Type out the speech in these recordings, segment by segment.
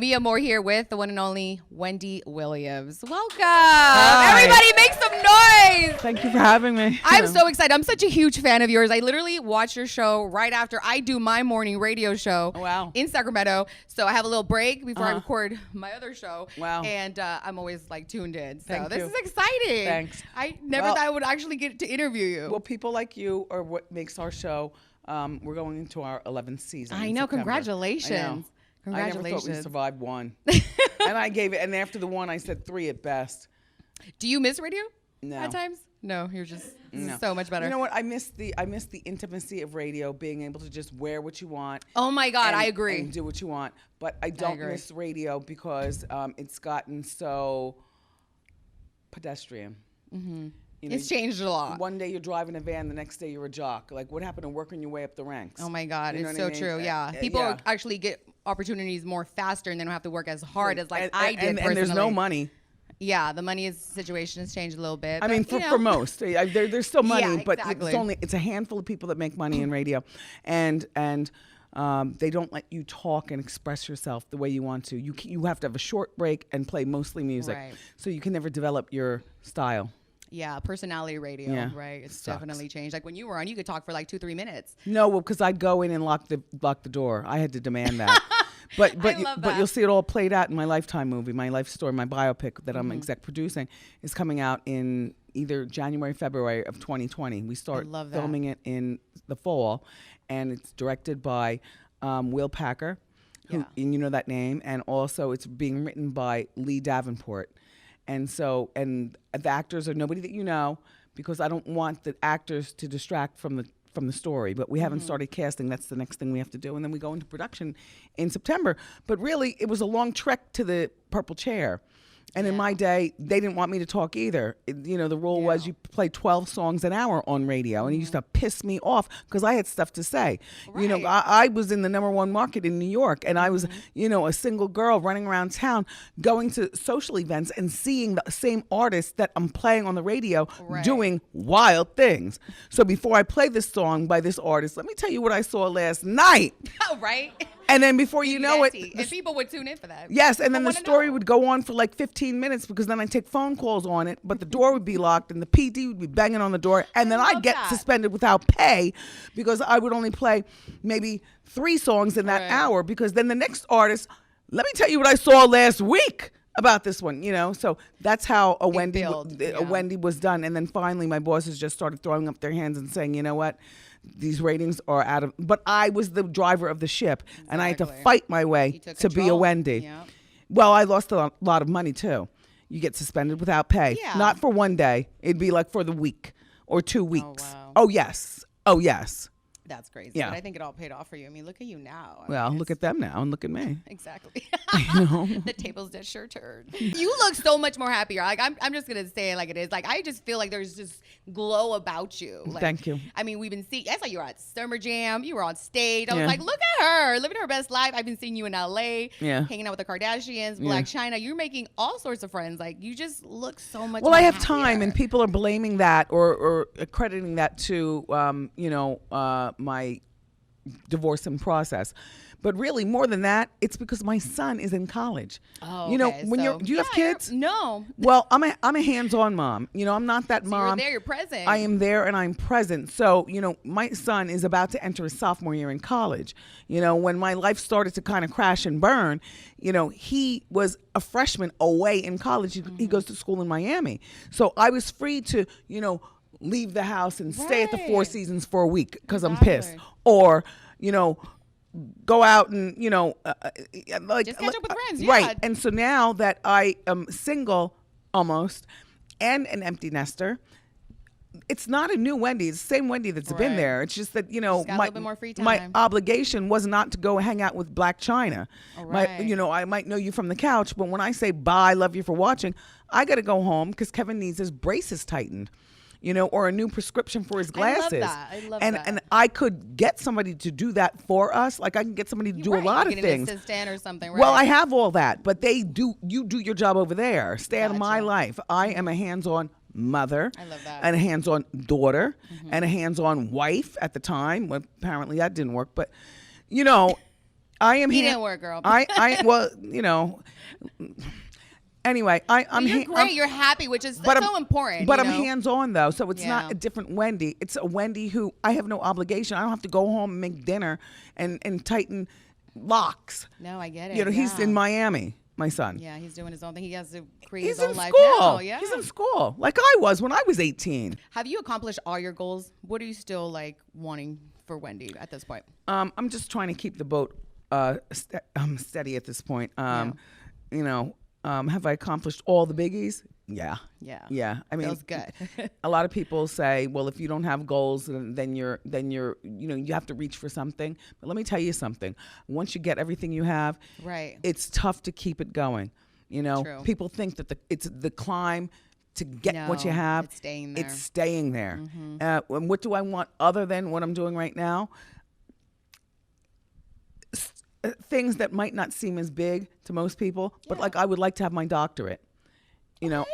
Mia Moore here with the one and only Wendy Williams. Welcome. Hi. Everybody make some noise. Thank you for having me. I'm so excited. I'm such a huge fan of yours. I literally watch your show right after I do my morning radio show in Sacramento. So I have a little break before I record my other show. Wow. And I'm always like tuned in. So Thank this you. is exciting. Thanks. I never thought I would actually get to interview you. Well, people like you are what makes our show. We're going into our 11th season. I in know. September. Congratulations. I know. Congratulations. I never thought we survived one. And I gave it, and after the one, I said 3 at best. Do you miss radio? No. At times? No, you're just No. so much better. You know what? I miss the intimacy of radio, being able to just wear what you want. Oh my God, and, I agree. And do what you want. But I don't miss radio because it's gotten so pedestrian. Mm-hmm. You know, It's changed a lot. One day you're driving a van, the next day you're a jock. Like, what happened to working your way up the ranks? Oh my God, You know it's what so I mean? true. Yeah, people actually get opportunities more faster, and they don't have to work as hard as I did personally. And there's no money. Yeah, the money situation has changed a little bit. I mean, for most, there's still money, but exactly. it's a handful of people that make money in radio, and they don't let you talk and express yourself the way you want to. You have to have a short break and play mostly music, so you can never develop your style. Yeah, personality radio, right? It's definitely changed. Like when you were on, you could talk for like 2-3 minutes. No, well, because I'd go in and lock the door. I had to demand that. But you'll see it all played out in my Lifetime movie, my life story, my biopic that I'm exec producing is coming out in either January, February of 2020. We start filming it in the fall, and it's directed by Will Packer, and you know that name, and also it's being written by Lee Davenport. And so, and the actors are nobody that you know, because I don't want the actors to distract from the story. But we haven't started casting. That's the next thing we have to do. And then we go into production in September. But really, it was a long trek to the purple chair. And in my day, they didn't want me to talk either. The rule was you play 12 songs an hour on radio, and it used to piss me off because I had stuff to say. Right. I was in the #1 market in New York, and I was, a single girl running around town, going to social events and seeing the same artists that I'm playing on the radio doing wild things. So before I play this song by this artist, let me tell you what I saw last night. Oh, right. And then before you know it, and people would tune in for that. Yes, and then the story would go on for like 15 minutes because then I'd take phone calls on it, but the door would be locked and the PD would be banging on the door, and then I'd get suspended without pay because I would only play maybe 3 songs in that hour, because then the next artist, let me tell you what I saw last week about this one, So that's how a Wendy was done. And then finally my bosses just started throwing up their hands and saying, you know what? These ratings are out of, but I was the driver of the ship, and I had to fight my way to be a Wendy. Yep. Well, I lost a lot of money too. You get suspended without pay, not for one day. It'd be like for the week or 2 weeks. Oh, wow. Oh yes. That's crazy. Yeah. But I think it all paid off for you. I mean, look at you now. Look at them now and look at me. Exactly. I know. The tables did sure turn. You look so much more happier. Like I'm just gonna say it like it is. Like I just feel like there's just glow about you. Like, thank you. I mean, we've been seeing. I saw you were at Summer Jam. You were on stage. I was like, look at her, living her best life. I've been seeing you in LA, hanging out with the Kardashians, Black China. You're making all sorts of friends. Like you just look so much. Well, more I have happier. time, and people are blaming that or accrediting that to my divorce in process. But really, more than that, it's because my son is in college. Oh, do you have kids? No. Well, I'm a hands-on mom. I'm not that mom. You're there, you're present. I am there and I'm present. So, my son is about to enter his sophomore year in college. When my life started to kind of crash and burn, he was a freshman away in college. He goes to school in Miami. So I was free to, leave the house and stay at the Four Seasons for a week because I'm pissed. Or, go out and, just catch up with friends. Right. And so now that I am single almost and an empty nester, it's not a new Wendy. It's the same Wendy that's been there. It's just that, got a little bit more free time. My obligation was not to go hang out with Black China. I might know you from the couch, but when I say bye, love you for watching, I got to go home because Kevin needs his braces tightened. Or a new prescription for his glasses. I love that. And I could get somebody to do that for us. Like I can get somebody to do a lot of things. An assistant or something, right? Well, I have all that, but you do your job over there. Stay out of my life. I am a hands-on mother. I love that. And a hands-on daughter and a hands-on wife at the time. Well, apparently that didn't work, but I am. He didn't work, girl. Well, Anyway, you're great. You're happy, which is so important. But I'm hands-on though, so it's not a different Wendy. It's a Wendy who I have no obligation. I don't have to go home and make dinner and tighten locks. No, I get it. He's in Miami, my son. Yeah, he's doing his own thing. He has to create his own life now. Yeah, he's in school, like I was when I was 18. Have you accomplished all your goals? What are you still like wanting for Wendy at this point? I'm just trying to keep the boat steady at this point. Have I accomplished all the biggies? Yeah. I mean, feels good. A lot of people say, well, if you don't have goals, then you're you have to reach for something. But let me tell you something. Once you get everything you have, right, it's tough to keep it going. True. People think that it's the climb to get what you have. It's staying there. It's staying there. Mm-hmm. And what do I want other than what I'm doing right now? Things that might not seem as big to most people, but like I would like to have my doctorate.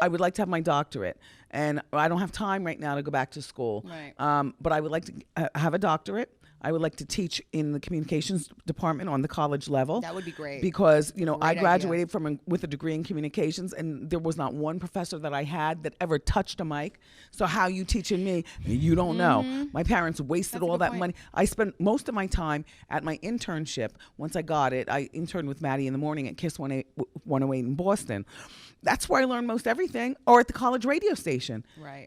I would like to have my doctorate, and I don't have time right now to go back to school. Right. But I would like to have a doctorate. I would like to teach in the communications department on the college level. That would be great. Because, I graduated with a degree in communications, and there was not one professor that I had that ever touched a mic. So how you teaching me? You don't know. My parents wasted all that money. I spent most of my time at my internship. Once I got it, I interned with Maddie in the morning at KISS 108 in Boston. That's where I learned most everything, or at the college radio station. Right.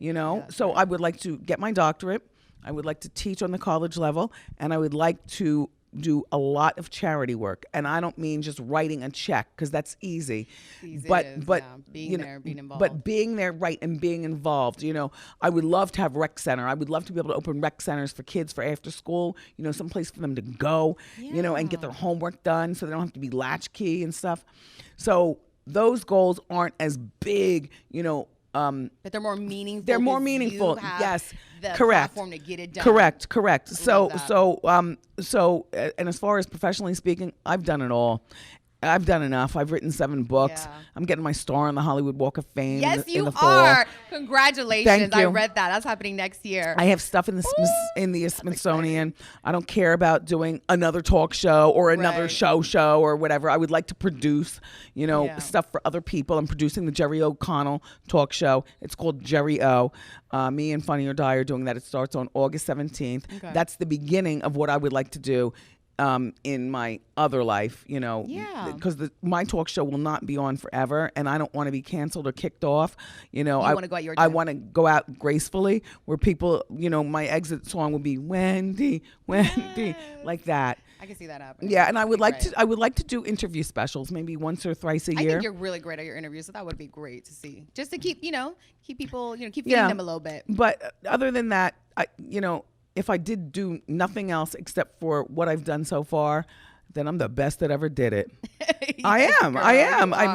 So I would like to get my doctorate. I would like to teach on the college level, and I would like to do a lot of charity work. And I don't mean just writing a check, because that's easy. But being there, being involved. But being there, right, and being involved. I would love to have rec center. I would love to be able to open rec centers for kids for after school. Some place for them to go. And get their homework done, so they don't have to be latchkey and stuff. So those goals aren't as big, but they're more meaningful. They're more meaningful. Yes. The correct. platform to get it done. Correct. So and as far as professionally speaking, I've done it all. I've done enough. I've written 7 books. Yeah. I'm getting my star on the Hollywood Walk of Fame. Yes, in the you fall. are. Congratulations. Thank you. I read that. That's happening next year. I have stuff in the Smithsonian. Exciting. I don't care about doing another talk show or another show or whatever. I would like to produce, stuff for other people. I'm producing the Jerry O'Connell talk show. It's called Jerry O. Me and Funny or Die are doing that. It starts on August 17th. Okay. That's the beginning of what I would like to do. In my other life, because my talk show will not be on forever, and I don't want to be canceled or kicked off. I want to go out your time. I want to go out gracefully, where people, my exit song would be Wendy, like that. I can see that happening. Yeah, and I would like to do interview specials, maybe once or thrice a year. I think you're really great at your interviews, so that would be great to see, just to keep people, keep feeding them a little bit. But other than that, if I did do nothing else except for what I've done so far, then I'm the best that ever did it. Yes, I am. Girl, I am. I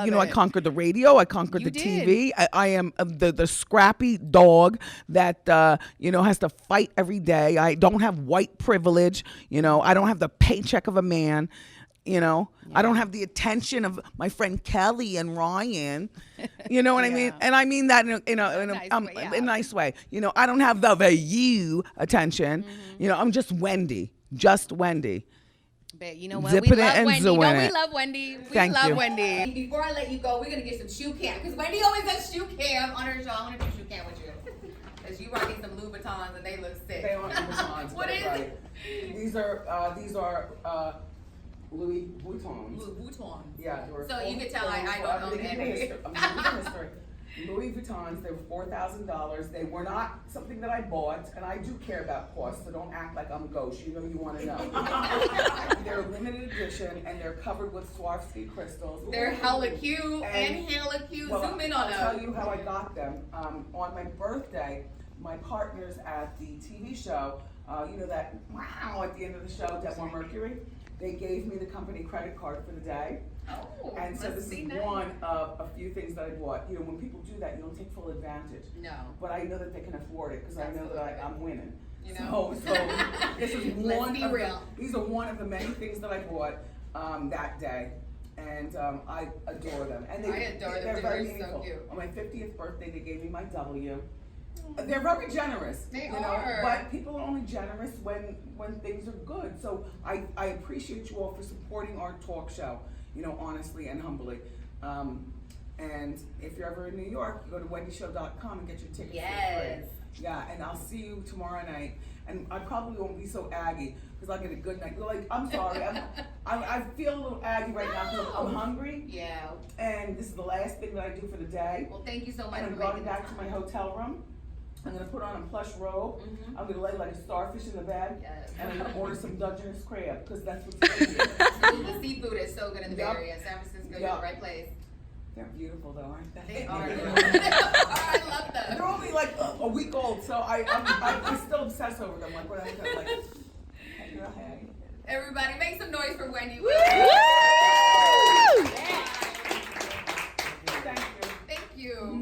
mean, I conquered the radio. I conquered the TV. I am the scrappy dog that, has to fight every day. I don't have white privilege. I don't have the paycheck of a man. I don't have the attention of my friend Kelly and Ryan. You know what I mean? And I mean that in a nice way. I don't have the you attention. I'm just Wendy. But you know what? We love Wendy. We love Wendy. We love Wendy. Before I let you go, we're going to get some shoe cam, because Wendy always does shoe cam on her show. I want to do shoe cam with you. Because you rocking some Louboutins and they look sick. They aren't Louboutins. What is it? These are Louis Vuittons. Louis Vuittons. Yeah. So you can tell I don't know history. Louis Vuittons, they were $4,000. They were not something that I bought, and I do care about cost, so don't act like I'm gauche. You want to know. They're limited edition, and they're covered with Swarovski crystals. They're hella cute and hella cute. Well, Zoom in on them. I'll tell you how I got them. On my birthday, my partners at the TV show, that wow at the end of the show, Deborah Mercury, they gave me the company credit card for the day. Oh, and so this is one of a few things that I bought. When people do that, you don't take full advantage. No. But I know that they can afford it, because I know that I'm winning. So this is these are one of the many things that I bought that day. And I adore them. And they're very meaningful. So cute. On my 50th birthday, they gave me my W. They're very generous. They are. But people are only generous when things are good. So I appreciate you all for supporting our talk show, honestly and humbly. And if you're ever in New York, you go to wendyshow.com and get your tickets. Yes. Yeah, and I'll see you tomorrow night. And I probably won't be so aggy because I'll get a good night. Like, I'm sorry. I feel a little aggy right now because I'm hungry. Yeah. And this is the last thing that I do for the day. Well, thank you so much. And I'm going back to my hotel room. I'm going to put on a plush robe. Mm-hmm. I'm going to lay like a starfish in the bed. Yes. And I'm going to order some Dungeness crab because that's what's good. The seafood is so good in the Bay Area. San Francisco, you're the right place. They're beautiful though, aren't they? They are. I love them. They're only like a week old, so I still obsess over them. Like, what I'm like, hey. Everybody, make some noise for Wendy. Woo! Thank you.